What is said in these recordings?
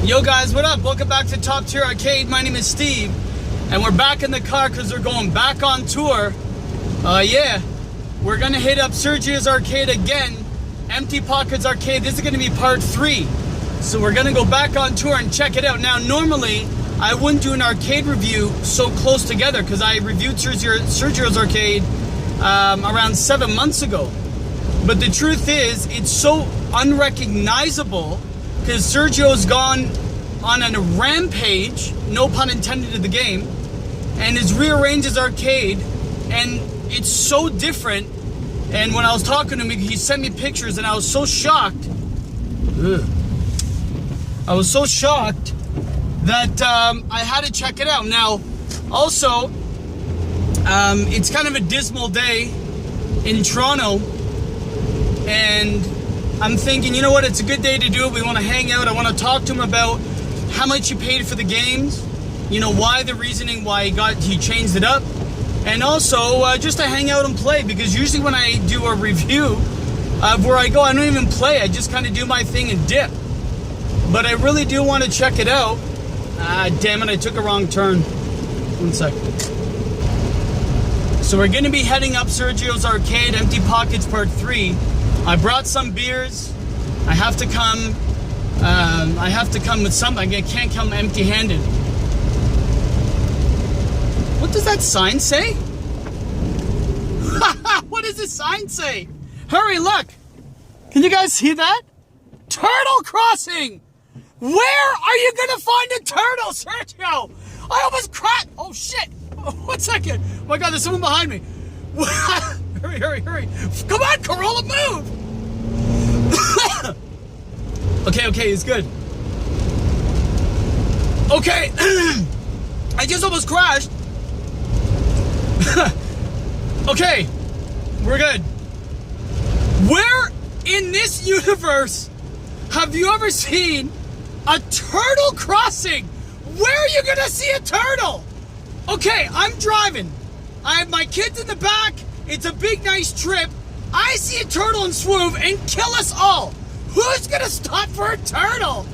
Yo guys, what up? Welcome back to Top Tier Arcade. My name is Steve, and we're back in the car because we're going back on tour. Yeah, we're gonna hit up Sergio's Arcade again, Empty Pockets Arcade. This is gonna be part 3. So we're gonna go back on tour and check it out. Now, normally, I wouldn't do an arcade review so close together because I reviewed Sergio's Arcade around 7 months ago. But the truth is, it's so unrecognizable because Sergio's gone on a rampage, no pun intended, to the game, and has rearranged his arcade, and it's so different. And when I was talking to him, he sent me pictures, and I was so shocked. I was so shocked that I had to check it out. Now, also, it's kind of a dismal day in Toronto, and I'm thinking, you know what, it's a good day to do it. We want to hang out. I want to talk to him about how much he paid for the games, you know, why the reasoning why he changed it up, and also just to hang out and play, because usually when I do a review of where I go, I don't even play. I just kind of do my thing and dip. But I really do want to check it out. Damn it, I took a wrong turn. 1 second. So we're going to be heading up Sergio's Arcade, Empty Pockets Part 3. I brought some beers. I have to come with something. I can't come empty-handed. What does that sign say? What does the sign say? Hurry, look. Can you guys see that? Turtle crossing. Where are you gonna find a turtle, Sergio? I almost crashed. Oh shit. 1 second. Oh my god, there's someone behind me. Hurry, hurry, hurry. Come on, Corolla, move! Okay, it's good. Okay. I just almost crashed. Okay, we're good. Where in this universe have you ever seen a turtle crossing? Where are you gonna see a turtle? Okay, I'm driving. I have my kids in the back. It's a big, nice trip. I see a turtle and swoop and kill us all. Who's gonna stop for a turtle?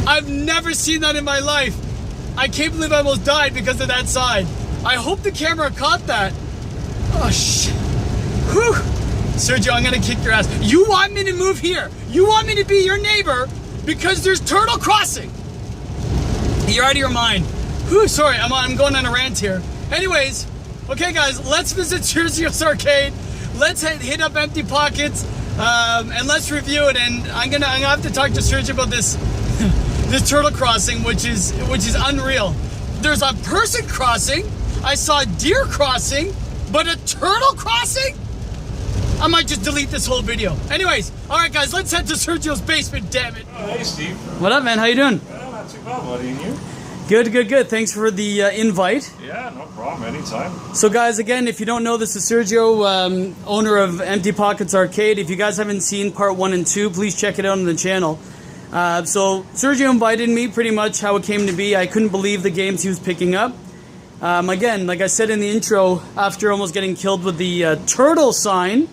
I've never seen that in my life. I can't believe I almost died because of that side. I hope the camera caught that. Oh, shit. Whew. Sergio, I'm gonna kick your ass. You want me to move here? You want me to be your neighbor because there's turtle crossing? You're out of your mind. Whew, sorry, I'm going on a rant here. Anyways, okay guys, let's visit Sergio's Arcade. Let's hit up Empty Pockets, and let's review it. And I'm gonna have to talk to Sergio about this this turtle crossing, which is unreal. There's a person crossing. I saw a deer crossing, but a turtle crossing? I might just delete this whole video. Anyways, all right guys, let's head to Sergio's basement. Damn it! Oh, hey Steve. What up, man? How you doing? Not too bad, buddy. And you? Good. Thanks for the invite. Yeah, no problem. Anytime. So guys, again, if you don't know, this is Sergio, owner of Empty Pockets Arcade. If you guys haven't seen part 1 and 2, please check it out on the channel. So Sergio invited me, pretty much how it came to be. I couldn't believe the games he was picking up. Again, like I said in the intro, after almost getting killed with the turtle sign,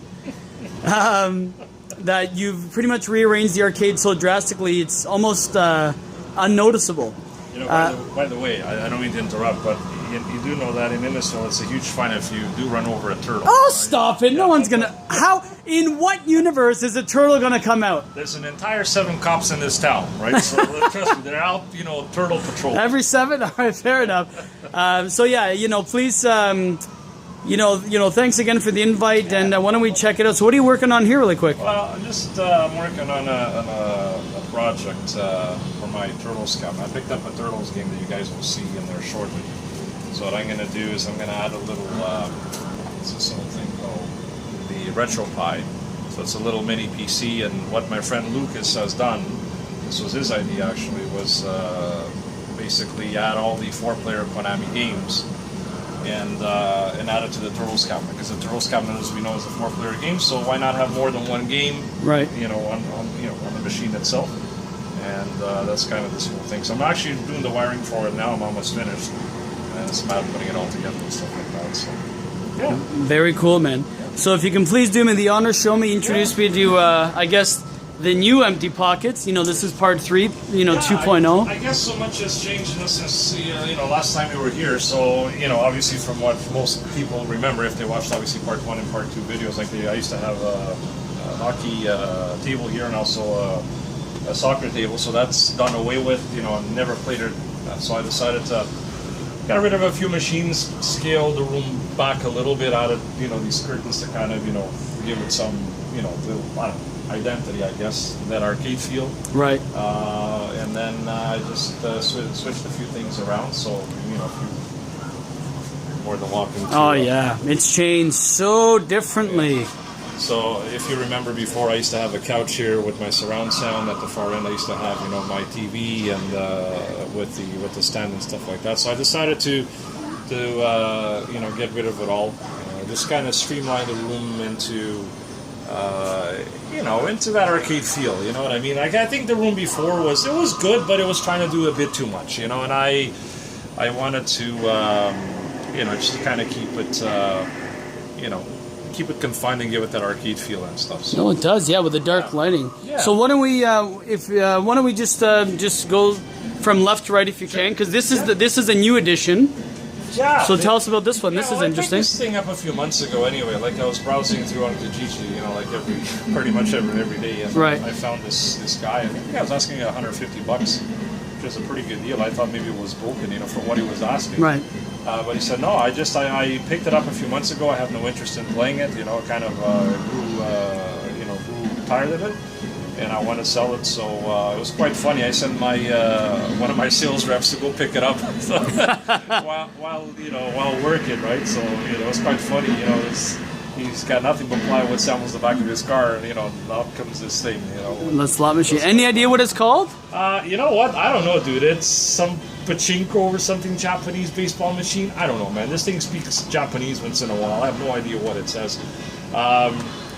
that you've pretty much rearranged the arcade so drastically, it's almost unnoticeable. You know, by the way, I don't mean to interrupt, but you do know that in Minnesota it's a huge fine if you do run over a turtle. Oh, right? Stop it. No one's gonna... How... In what universe is a turtle gonna come out? There's an entire 7 cops in this town, right? So trust me, they're out, you know, turtle patrol. Every 7? All right, fair enough. So yeah, you know, please, you know, thanks again for the invite, and why don't we check it out? So what are you working on here really quick? Well, I'm just working on a project for my Turtles camp. I picked up a Turtles game that you guys will see in there shortly. So what I'm going to do is I'm going to add a little, what's this little thing called? The RetroPie. So it's a little mini PC, and what my friend Lucas has done, this was his idea actually, was basically add all the 4-player Konami games and add it to the Turtles cabinet, because the Turtles cabinet, as we know, is a 4-player game. So why not have more than one game? Right. You know, on the machine itself, and that's kind of this whole thing. So I'm actually doing the wiring for it now. I'm almost finished, and it's a matter of putting it all together and stuff like that. So yeah. Very cool, man. So if you can please do me the honor, show me, introduce me to, I guess, the new empty pockets. You know, this is part 3, you know, 2.0. I guess so much has changed since you know, last time we were here. So, you know, obviously from what most people remember, if they watched obviously part 1 and part 2 videos, like I used to have a hockey table here and also a soccer table. So that's done away with. You know, I never played it, so I decided to get rid of a few machines, scale the room back a little bit, added, you know, these curtains to kind of, you know, give it some, you know, little, I don't know, identity, I guess, that arcade feel. Right. And then I just switched a few things around, so, you know, if you're more than welcome to... Oh, yeah. It's changed so differently. So, if you remember before, I used to have a couch here with my surround sound. At the far end, I used to have, you know, my TV and with the stand and stuff like that. So I decided to you know, get rid of it all. Just kind of streamline the room into, you know, into that arcade feel. You know what I mean? Like, I think the room before was good, but it was trying to do a bit too much. You know, and I wanted to, you know, just kind of keep it, you know, keep it confined and give it that arcade feel and stuff. So. No, it does, yeah, with the dark lighting. Yeah. So why don't we, why don't we just go from left to right if you can, because this is a new edition. Yeah. So tell us about this one. This is interesting. I picked this thing up a few months ago. Anyway, like I was browsing through on Kijiji, you know, like pretty much every day, and right. I found this guy. I think I was asking $150, which is a pretty good deal. I thought maybe it was broken, you know, for what he was asking. Right. But he said, no, I picked it up a few months ago. I have no interest in playing it. You know, kind of grew tired of it, and I want to sell it. So it was quite funny. I sent my one of my sales reps to go pick it up while working, right? So, you know, it was quite funny. You know, he's got nothing but plywood samples the back of his car, and, you know, out comes this thing. You know, the slot machine. Any idea what it's called? You know what? I don't know, dude. It's some pachinko or something, Japanese baseball machine. I don't know, man. This thing speaks Japanese once in a while. I have no idea what it says.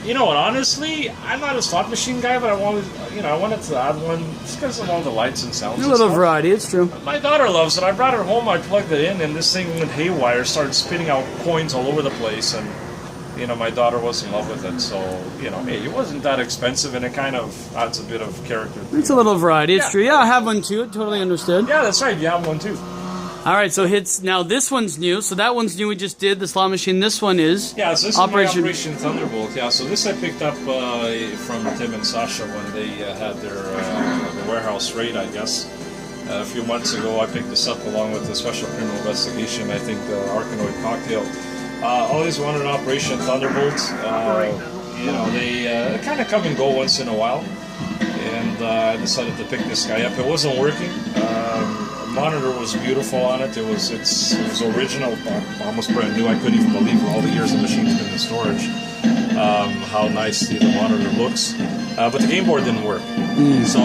You know, and honestly, I'm not a slot machine guy, but I wanted to add one just because of all the lights and sounds. A little variety, it's true. My daughter loves it. I brought it home. I plugged it in, and this thing went haywire. Started spitting out coins all over the place, and, you know, my daughter was in love with it. So, you know, hey, it wasn't that expensive, and it kind of adds a bit of character. It's a little variety. It's true. Yeah, I have one too. Totally understood. Yeah, that's right. You have one too. All right, so now this one's new. So that one's new. We just did the slot machine. This one is so this is Operation Thunderbolt. Yeah, so this I picked up from Tim and Sasha when they had their warehouse raid, I guess. A few months ago, I picked this up along with the Special Criminal Investigation. I think the Arkanoid Cocktail. Always wanted an Operation Thunderbolt. You know, they kind of come and go once in a while, and I decided to pick this guy up. It wasn't working. Monitor was beautiful on it. It was original, almost brand new. I couldn't even believe all the years the machine's been in storage. How nice the monitor looks. But the game board didn't work. So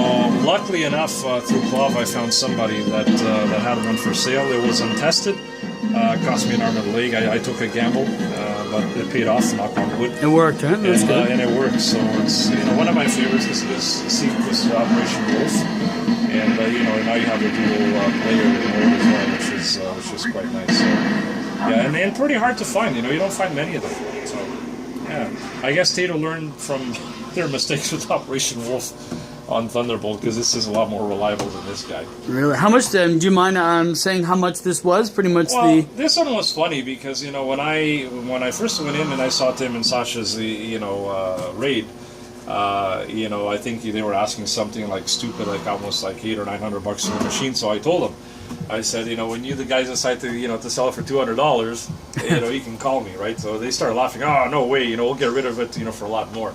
luckily enough, through Clove, I found somebody that had one for sale. It was untested. Cost me an arm and a leg. I took a gamble, but it paid off. Knock on wood. It worked, right? That's good. And it worked. So it's, you know, one of my favorites. This was Operation Wolf. And you know, now you have a dual player mode as well, which is quite nice. So, yeah, and pretty hard to find. You know, you don't find many of them. So, yeah, I guess Tato learned from their mistakes with Operation Wolf on Thunderbolt, because this is a lot more reliable than this guy. Really? How much? Do you mind saying how much this was? Pretty much this one was funny because, you know, when I first went in and I saw Tim and Sasha's raid. You know, I think they were asking something like stupid, like almost like $800 or $900 for the machine. So I told them, I said, you know, when you guys decide to, you know, to sell it for $200, you know, you can call me, right? So they started laughing. Oh, no way, you know, we'll get rid of it, you know, for a lot more.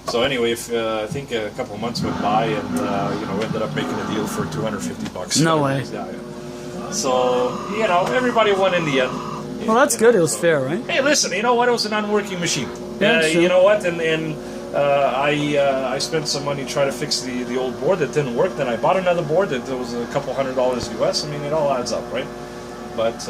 So anyway, I think a couple of months went by, and you know, we ended up making a deal for $250. No way. Yeah. So, you know, everybody won in the end. Well, that's good. It was fair, right? Hey, listen, you know what? It was an unworking machine. Yeah, you know what? And I spent some money trying to fix the old board that didn't work. Then I bought another board that was a couple $100 US. I mean, it all adds up, right? But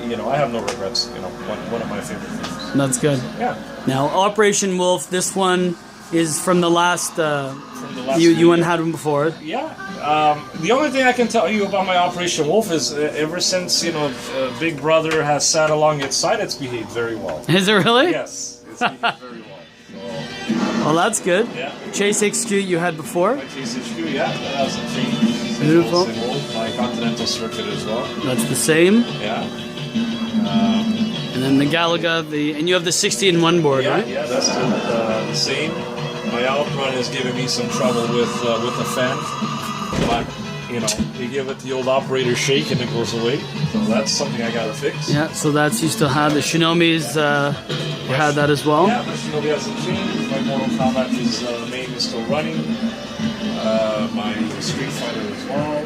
you know, I have no regrets. You know, one of my favorite things. That's good. Yeah. Now, Operation Wolf. This one is from the last. You had one before. Yeah. The only thing I can tell you about my Operation Wolf is ever since, you know, Big Brother has sat along its side, it's behaved very well. Is it really? Yes, it's behaved very well. Well, that's good. Yeah. Chase HQ you had before. My Chase HQ, yeah, that hasn't changed. Same Beautiful. old, same old. My Continental circuit as well. That's the same. Yeah. And then the Galaga, and you have the 60-in-1 board, Yeah, right? yeah, that's the same. My outrun is giving me some trouble with the fan, but you know, you give it the old operator shake and it goes away. So that's something I gotta fix. Yeah, so that's you still have the Shinomi's. You had that as well. Yeah, my Shinobi hasn't changed. My Mortal Kombat is main is still running. My Street Fighter as well.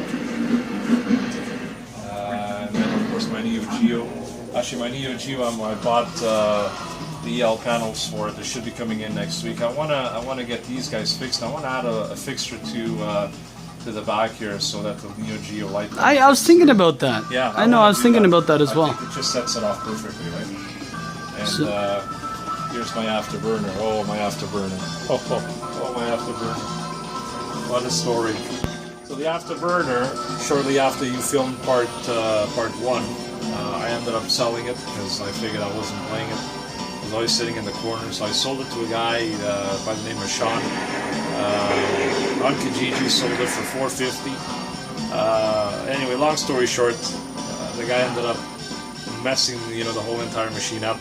And then of course my Neo Geo. Actually, my Neo Geo, I bought the EL panels for it. They should be coming in next week. I wanna get these guys fixed. I wanna add a fixture to the back here so that the Neo Geo light. I was thinking about that. Yeah, I know. I was thinking about that as I well. think it just sets it off perfectly, right? And here's my afterburner. Oh, my afterburner. Oh, my afterburner. What a story. So the afterburner, shortly after you filmed part one, I ended up selling it because I figured I wasn't playing it. I was always sitting in the corner, so I sold it to a guy by the name of Sean. On Kijiji, sold it for $450. Anyway, long story short, the guy ended up messing the whole entire machine up.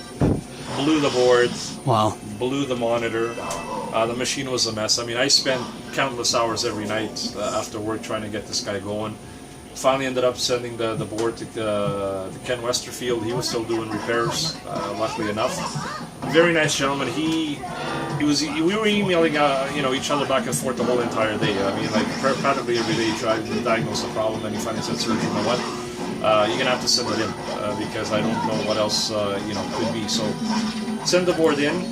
Blew the board. Wow. Blew the monitor. The machine was a mess. I mean, I spent countless hours every night after work trying to get this guy going. Finally ended up sending the board to Ken Westerfield. He was still doing repairs, luckily enough. Very nice gentleman. We were emailing each other back and forth the whole entire day. I mean, like practically every day he tried to diagnose the problem, and he finally said, "Sergio, you know what? You're gonna have to send it in because I don't know what else could be." So send the board in.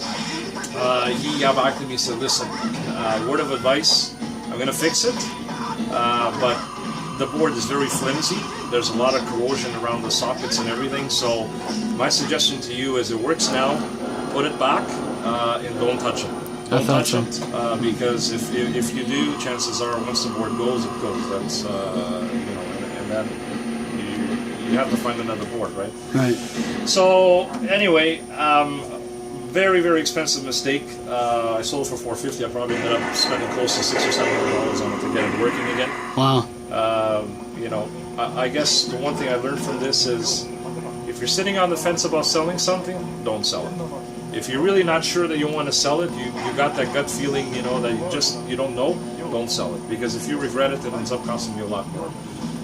He got back to me and said, "Listen, word of advice, I'm gonna fix it, but the board is very flimsy. There's a lot of corrosion around the sockets and everything. So my suggestion to you is it works now, put it back and don't touch it. Don't touch it because if you do, chances are once the board goes, it goes. That's and then you have to find another board, right?" Right. So anyway, very, very expensive mistake. I sold it for $450. I probably ended up spending close to $600 or $700 on it to get it working again. Wow. I guess the one thing I learned from this is if you're sitting on the fence about selling something, don't sell it. If you're really not sure that you want to sell it, you got that gut feeling, that you don't know, don't sell it. Because if you regret it, it ends up costing you a lot more.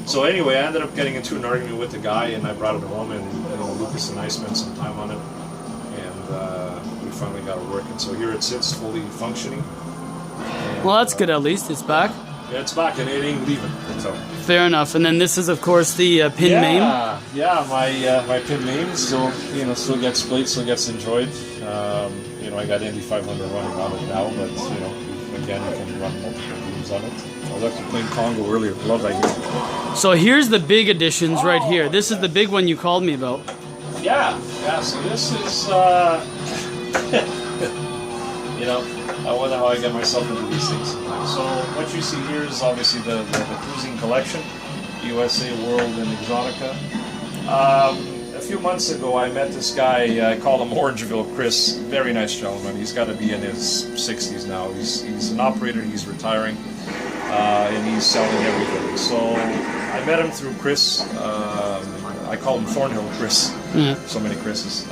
So anyway, I ended up getting into an argument with the guy, and I brought it home, and Lucas and I spent some time on it, and we finally got it working. So here it sits, fully functioning. And, Well, that's good. At least it's back. Yeah, it's back, and it ain't leaving. So. Fair enough. And then this is, of course, the pin main. Yeah, my pin main still gets played, still gets enjoyed. I got Indy 500 running on it now, but again, you can run multiple games on it. I was actually playing Congo earlier. Love that game. So here's the big additions right here. This is the big one you called me about. Yeah. So this is I wonder how I get myself into these things. So what you see here is obviously the cruising collection, USA, World, and Exotica. A few months ago, I met this guy. I call him Orangeville Chris. Very nice gentleman. He's got to be in his 60s now. He's an operator. He's retiring, and he's selling everything. So I met him through Chris. I call him Thornhill Chris. Yeah. So many Chris's.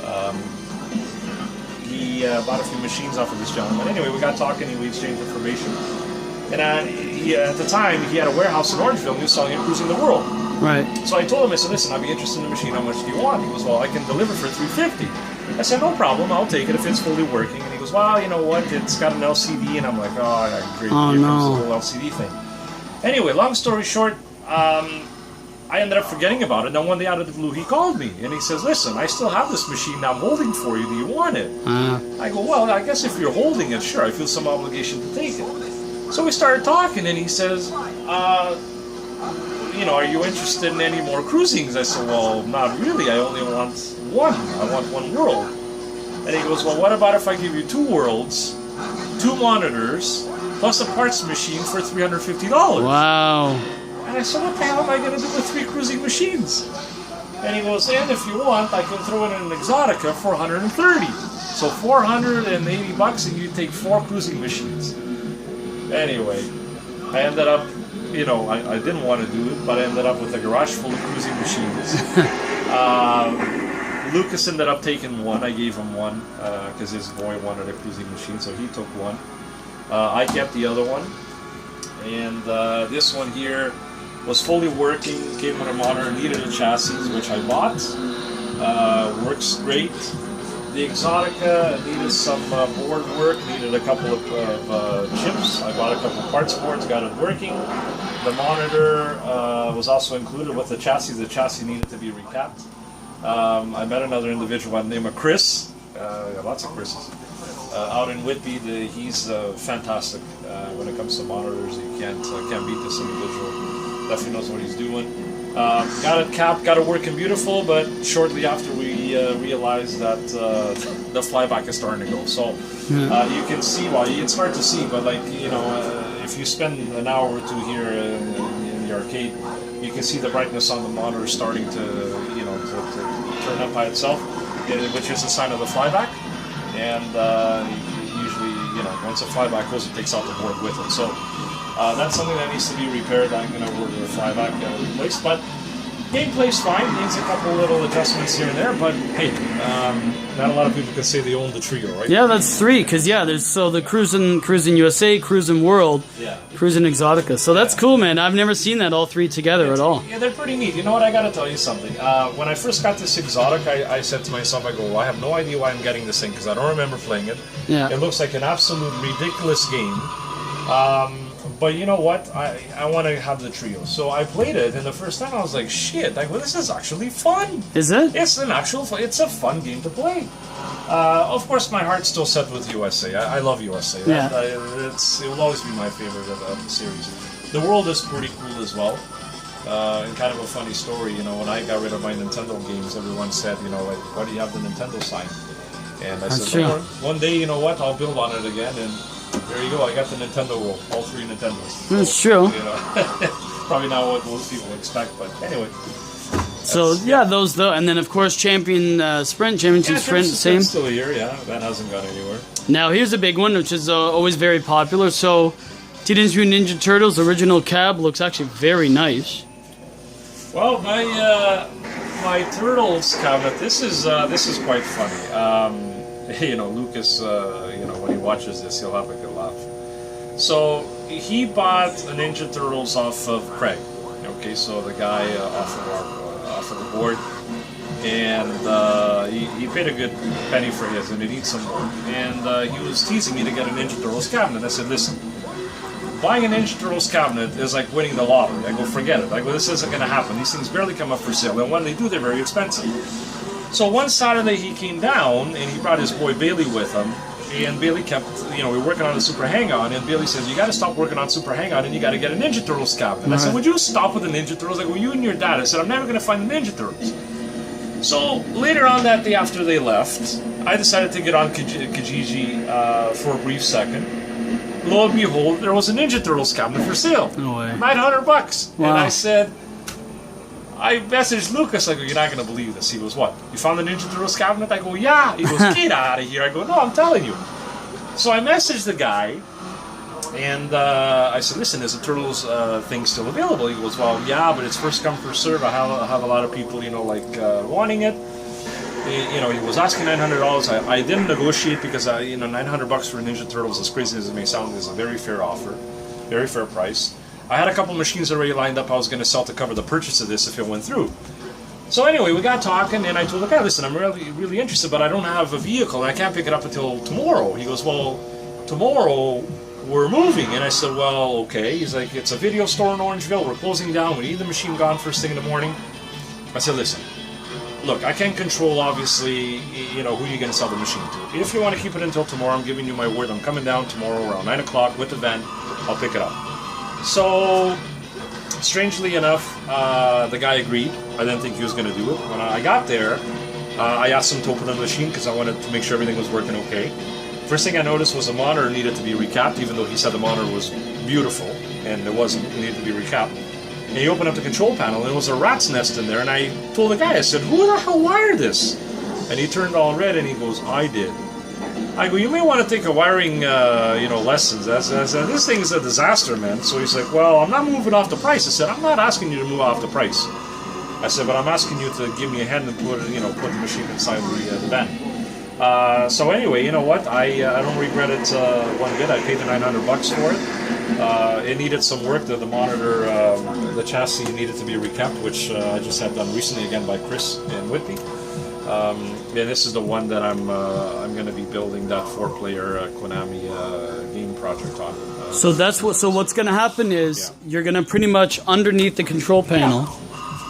He bought a few machines off of this gentleman. Anyway, we got talking and we exchanged information. And at the time, he had a warehouse in Orangeville and he was selling it cruising the world. Right. So I told him, I said, "Listen, I'd be interested in the machine. How much do you want?" He goes, "Well, I can deliver for $350." I said, "No problem. I'll take it if it's fully working." And he goes, "Well, you know what? It's got an LCD." And I'm like, "Oh, great. Oh, Here no. comes the whole LCD thing." Anyway, long story short, I ended up forgetting about it. And then one day out of the blue, he called me and he says, "Listen, I still have this machine I'm holding for you. Do you want it?" I go, "Well, I guess if you're holding it, sure. I feel some obligation to take it." So we started talking and he says, "Are you interested in any more cruisings?" I said, "Well, not really. I only want one. I want one world." And he goes, "Well, what about if I give you 2 worlds, 2 monitors, plus a parts machine for $350? Wow. And I said, "What the hell am I going to do with 3 cruising machines?" And he goes, "And if you want, I can throw in an Exotica for $130. So $480 and you take 4 cruising machines. Anyway, I ended up, I didn't want to do it, but I ended up with a garage full of cruising machines. Lucas ended up taking one. I gave him one because his boy wanted a cruising machine, so he took one. I kept the other one. And this one here was fully working, came with a monitor, needed a chassis, which I bought. Works great. The Exotica needed some board work, needed a couple of chips. I bought a couple of parts boards, got it working. The monitor was also included with the chassis. The chassis needed to be recapped. I met another individual by the name of Chris. Lots of Chris's. Out in Whitby, he's fantastic when it comes to monitors. You can't beat this individual. Definitely knows what he's doing. Got it capped, got it working beautiful, but shortly after we realized that the flyback is starting to go. So you can see, it's hard to see, but if you spend an hour or two here in the arcade, you can see the brightness on the monitor starting to turn up by itself, which is a sign of the flyback. And usually, once a flyback goes, it takes out the board with it. So that's something that needs to be repaired. I'm going to order the flyback replaced. But gameplay's fine. Needs a couple little adjustments here and there. But hey, not a lot of people can say they own the trio, right? Yeah, that's 3. Because there's the Cruising USA, Cruising World, Cruising Exotica. So that's cool, man. I've never seen that all 3 together at all. Yeah, they're pretty neat. You know what? I got to tell you something. When I first got this Exotica, I said to myself, I have no idea why I'm getting this thing because I don't remember playing it. Yeah. It looks like an absolute ridiculous game. But you know what? I want to have the trio. So I played it, and the first time I was like, shit, this is actually fun. Is it? It's it's a fun game to play. Of course, my heart's still set with USA. I love USA. Yeah. It will always be my favorite of the series. The world is pretty cool as well. And kind of a funny story, when I got rid of my Nintendo games, everyone said, why do you have the Nintendo sign? And I said, one day, you know what, I'll build on it again, and there you go, I got the Nintendo world, all 3 Nintendos. That's true. Probably not what most people expect, but anyway. So, those though, and then of course Championship Sprint, same. Still here, that hasn't gone anywhere. Now here's a big one, which is always very popular. So, Teenage Mutant Ninja Turtles original cab looks actually very nice. Well, my Turtles cabinet, this is quite funny. Lucas, when he watches this, he'll have a good laugh. So he bought a Ninja Turtles off of Craig. Okay, so the guy off of the board, and he paid a good penny for his, and he needs some more. And he was teasing me to get a Ninja Turtles cabinet. I said, listen, buying a Ninja Turtles cabinet is like winning the lottery. I go, forget it. I go, this isn't going to happen. These things barely come up for sale, and when they do, they're very expensive. So one Saturday he came down, and he brought his boy Bailey with him, and Bailey kept, we were working on the Super Hang-On, and Bailey says, you got to stop working on Super Hang-On, and you got to get a Ninja Turtles cabinet. And I said, would you stop with the Ninja Turtles? I go, you and your dad. I said, I'm never going to find the Ninja Turtles. So later on that day after they left, I decided to get on Kijiji for a brief second. Lo and behold, there was a Ninja Turtles cabinet for sale. No way. $900. Wow. And I said, I messaged Lucas, I go, you're not going to believe this. He goes, what? You found the Ninja Turtles cabinet? I go, yeah. He goes, get out of here. I go, no, I'm telling you. So I messaged the guy, and I said, listen, is the Turtles thing still available? He goes, well, yeah, but it's first come, first serve. I have a lot of people, wanting it. He was asking $900. I didn't negotiate because, $900 for Ninja Turtles, as crazy as it may sound, is a very fair offer, very fair price. I had a couple machines already lined up I was going to sell to cover the purchase of this if it went through. So anyway, we got talking, and I told the guy, listen, I'm really, really interested, but I don't have a vehicle, and I can't pick it up until tomorrow. He goes, well, tomorrow we're moving. And I said, well, okay. He's like, it's a video store in Orangeville. We're closing down. We need the machine gone first thing in the morning. I said, listen, look, I can't control, obviously, who you're going to sell the machine to. If you want to keep it until tomorrow, I'm giving you my word. I'm coming down tomorrow around 9 o'clock with the van. I'll pick it up. So, strangely enough, the guy agreed. I didn't think he was going to do it. When I got there, I asked him to open the machine because I wanted to make sure everything was working okay. First thing I noticed was the monitor needed to be recapped, even though he said the monitor was beautiful, and it wasn't. It needed to be recapped. And he opened up the control panel, and there was a rat's nest in there, and I told the guy, I said, who the hell wired this? And he turned all red, and he goes, I did. I go, you may want to take a wiring, lessons. This thing is a disaster, man. So he's like, well, I'm not moving off the price. I said, I'm not asking you to move off the price. I said, but I'm asking you to give me a hand and put the machine inside the van. So anyway, you know what? I don't regret it one bit. I paid the $900 for it. It needed some work. The monitor, the chassis needed to be recapped, which I just had done recently again by Chris and Whitney. Yeah, this is the one that I'm going to be building that 4-player Konami game project on. So what's going to happen is you're going to pretty much underneath the control panel,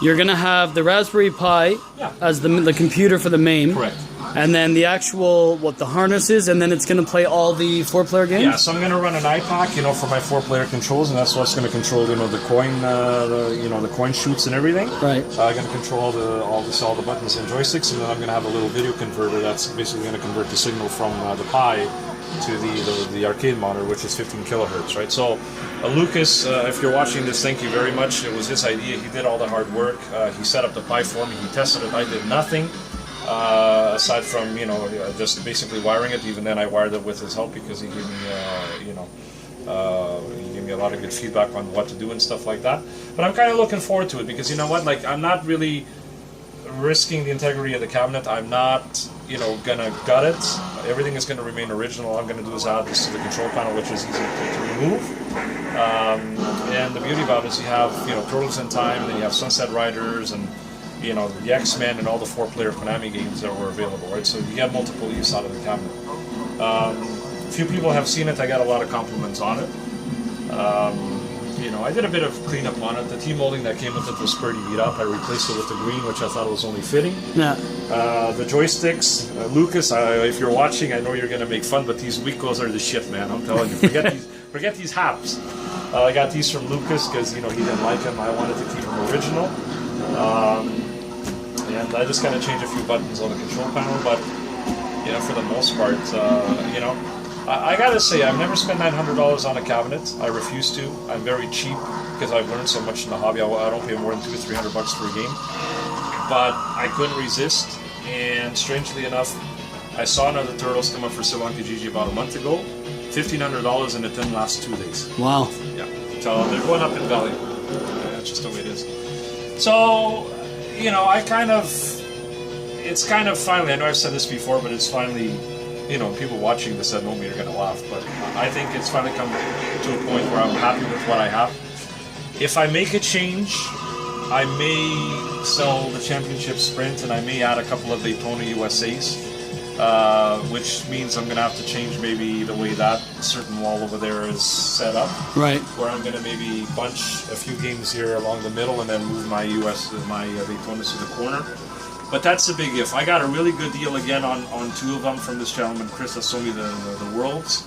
you're going to have the Raspberry Pi as the computer for the MAME. Correct. And then the actual, the harness is, and then it's going to play all the 4-player games? Yeah, so I'm going to run an iPack, for my 4-player controls, and that's what's going to control, the coin, the coin chutes and everything. Right. I'm going to control all the buttons and joysticks, and then I'm going to have a little video converter that's basically going to convert the signal from the Pi to the arcade monitor, which is 15 kilohertz, right? So, Lucas, if you're watching this, thank you very much. It was his idea. He did all the hard work. He set up the Pi for me. He tested it. I did nothing. Aside from just basically wiring it. Even then I wired it with his help because he gave me he gave me a lot of good feedback on what to do and stuff like that. But I'm kind of looking forward to it because you know what, like I'm not really risking the integrity of the cabinet. I'm not gonna gut it. Everything is going to remain original. All I'm going to do is add this to the control panel, which is easy to remove. And the beauty about it is you have Turtles in Time, and then you have Sunset Riders and the X-Men and all the 4-player Konami games that were available, right? So you get multiple use out of the cabinet. A few people have seen it. I got a lot of compliments on it. I did a bit of cleanup on it. The T-molding that came with it was pretty beat up. I replaced it with the green, which I thought was only fitting. Yeah. The joysticks, Lucas, if you're watching, I know you're going to make fun, but these Wicos are the shit, man. I'm telling you. Forget these haps. I got these from Lucas because, he didn't like them. I wanted to keep them original. And I just kind of changed a few buttons on the control panel, but for the most part, I gotta say I've never spent $900 on a cabinet. I refuse to. I'm very cheap because I've learned so much in the hobby. I don't pay more than $200 or $300 for a game, but I couldn't resist. And strangely enough, I saw another Turtles come up for sale on Kijiji about a month ago. $1,500, and it didn't last 2 days. Wow. Yeah. So they're going up in value. That's just the way it is. So, it's kind of finally, I know I've said this before, but it's finally, people watching this at home are going to laugh, but I think it's finally come to a point where I'm happy with what I have. If I make a change, I may sell the Championship Sprint, and I may add a couple of Daytona USAs, which means I'm going to have to change maybe the way that certain wall over there is set up. Right. Where I'm going to maybe bunch a few games here along the middle and then move my Daytonas to the corner. But that's a big if. I got a really good deal again on 2 of them from this gentleman, Chris, that sold me the Worlds.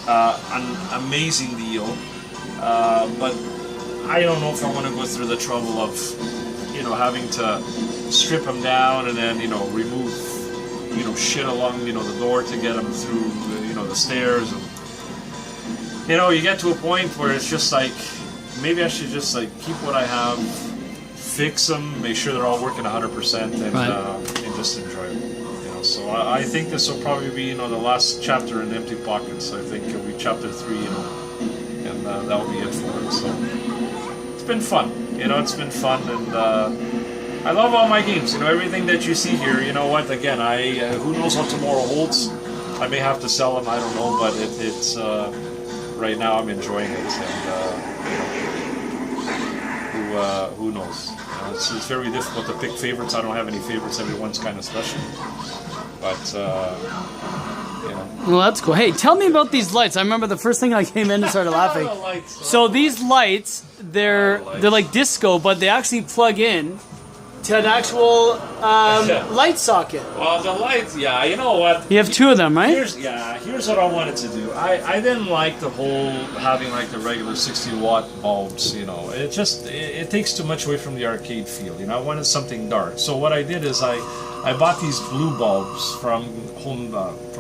An amazing deal. But I don't know if I want to go through the trouble of, having to strip them down and then, remove shit along, the door to get them through, the stairs. And, you get to a point where it's just like, maybe I should just like keep what I have, fix them, make sure they're all working 100%, and just enjoy it. So I think this will probably be, the last chapter in Empty Pockets. I think it'll be chapter 3, and that'll be it for it. So it's been fun. It's been fun, and I love all my games. Everything that you see here. You know what? Again, who knows what tomorrow holds? I may have to sell them. I don't know, but it's right now I'm enjoying it, and who knows? It's very difficult to pick favorites. I don't have any favorites. Everyone's kind of special, but Well, that's cool. Hey, tell me about these lights. I remember the first thing I came in and started laughing. So these lights, they're like disco, but they actually plug in to an actual light socket. Well, the lights, yeah, you know what? You have 2 of them, right? Here's what I wanted to do. I didn't like the whole having like the regular 60-watt bulbs, it takes too much away from the arcade feel, I wanted something dark. So what I did is I bought these blue bulbs from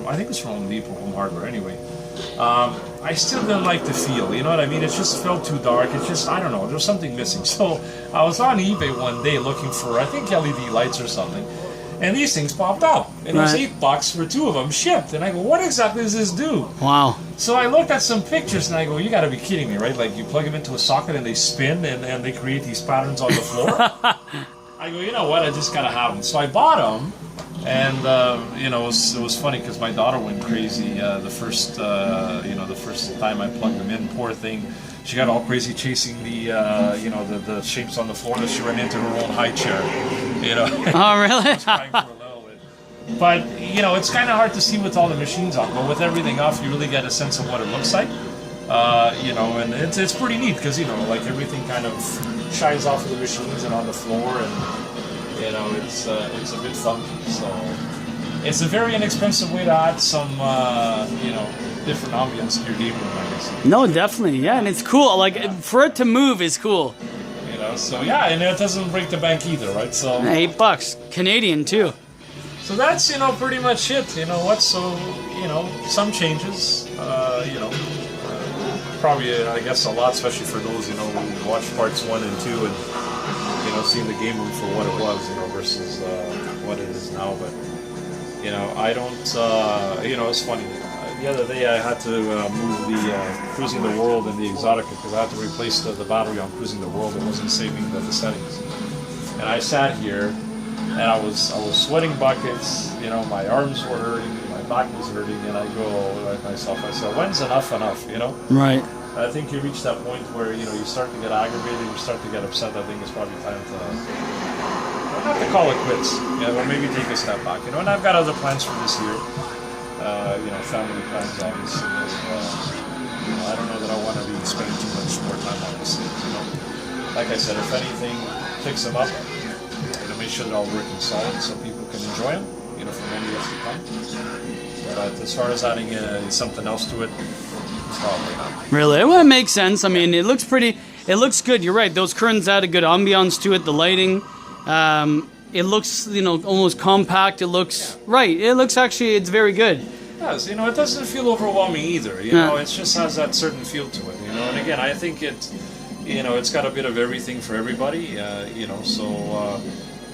I think it's from Home Depot, Home Hardware anyway. I still didn't like the feel, you know what I mean? It just felt too dark. It's just, I don't know, there's something missing. So I was on eBay one day looking for, I think, LED lights or something. And these things popped up. And it was Right. $8 for 2 of them shipped. And I go, what exactly does this do? Wow. So I looked at some pictures and I go, you gotta be kidding me, right? Like you plug them into a socket and they spin and they create these patterns on the floor. I go, you know what? I just gotta have them. So I bought them. And you know, it was funny because my daughter went crazy the first time I plugged them in. Poor thing, she got all crazy chasing the shapes on the floor that she ran into her own high chair. You know. Oh, really? I was crying for a little bit. But you know, it's kind of hard to see with all the machines on. But with everything off, you really get a sense of what it looks like. You know, and it's pretty neat because you know, like everything kind of shines off of the machines and on the floor and. You know, it's a bit funky, so it's a very inexpensive way to add some, you know, different ambience to your game room, I guess. No, definitely, yeah, and it's cool. Like for it to move is cool. You know, so yeah, and it doesn't break the bank either, right? So $8 Canadian too. So that's pretty much it. You know what? So you know, some changes. You know, probably I guess a lot, especially for those who watched parts 1 and 2 and. Seeing the game room for what it was, versus what it is now. But I don't. It's funny. The other day I had to move the Cruising the World and the Exotica because I had to replace the battery on Cruising the World. It wasn't saving the settings. And I sat here and I was sweating buckets. My arms were hurting, my back was hurting, and I go to myself. I said, "When's enough enough?" Right. I think you reach that point where you start to get aggravated, you start to get upset. I think it's probably time to not to call it quits, or maybe take a step back. And I've got other plans for this year. Family plans, obviously. I don't know that I want to be spending too much more time on this. Like I said, if anything, fix them up. Make sure they're all working solid so people can enjoy them. For many years to come. But as far as adding something else to it. Probably not. Really? Well, it makes sense. I mean, it looks pretty. It looks good. You're right. Those curtains add a good ambiance to it. The lighting. It looks, almost compact. It looks right. It looks actually. It's very good. It does. It doesn't feel overwhelming either. It just has that certain feel to it. And again, I think it's got a bit of everything for everybody. So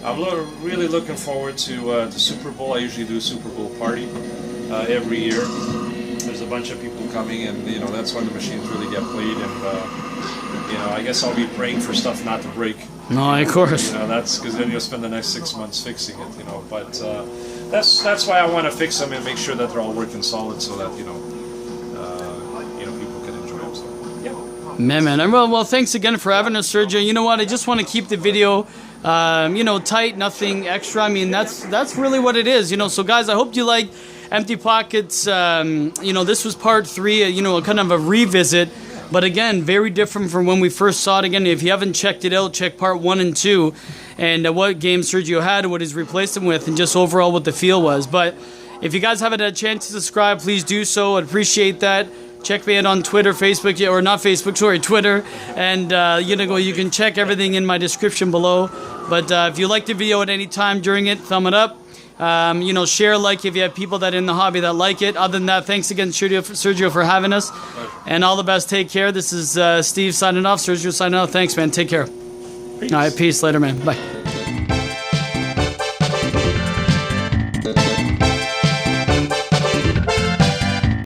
I'm really looking forward to the Super Bowl. I usually do a Super Bowl party every year. There's a bunch of people coming, and that's when the machines really get played. And I guess I'll be praying for stuff not to break. No, of course. That's because then you'll spend the next 6 months fixing it. But that's why I want to fix them and make sure that they're all working solid, so that people can enjoy them. So yeah. Man. Well, thanks again for having us, Sergio. You know what? I just want to keep the video, tight, nothing extra. I mean, that's really what it is. So guys, I hope you like. Empty Pockets, this was part 3, kind of a revisit, but again, very different from when we first saw it. Again, if you haven't checked it out, check part 1 and 2, and what games Sergio had, what he's replaced them with, and just overall what the feel was. But if you guys haven't had a chance to subscribe, please do so. I'd appreciate that. Check me out on Twitter, Facebook, or not Facebook, sorry, Twitter, and you can check everything in my description below. But if you liked the video at any time during it, thumb it up. Share, like if you have people that are in the hobby that like it. Other than that, thanks again, Sergio, for having us. And all the best. Take care. This is Steve signing off. Sergio signing off. Thanks, man. Take care. Peace. All right. Peace. Later, man. Bye.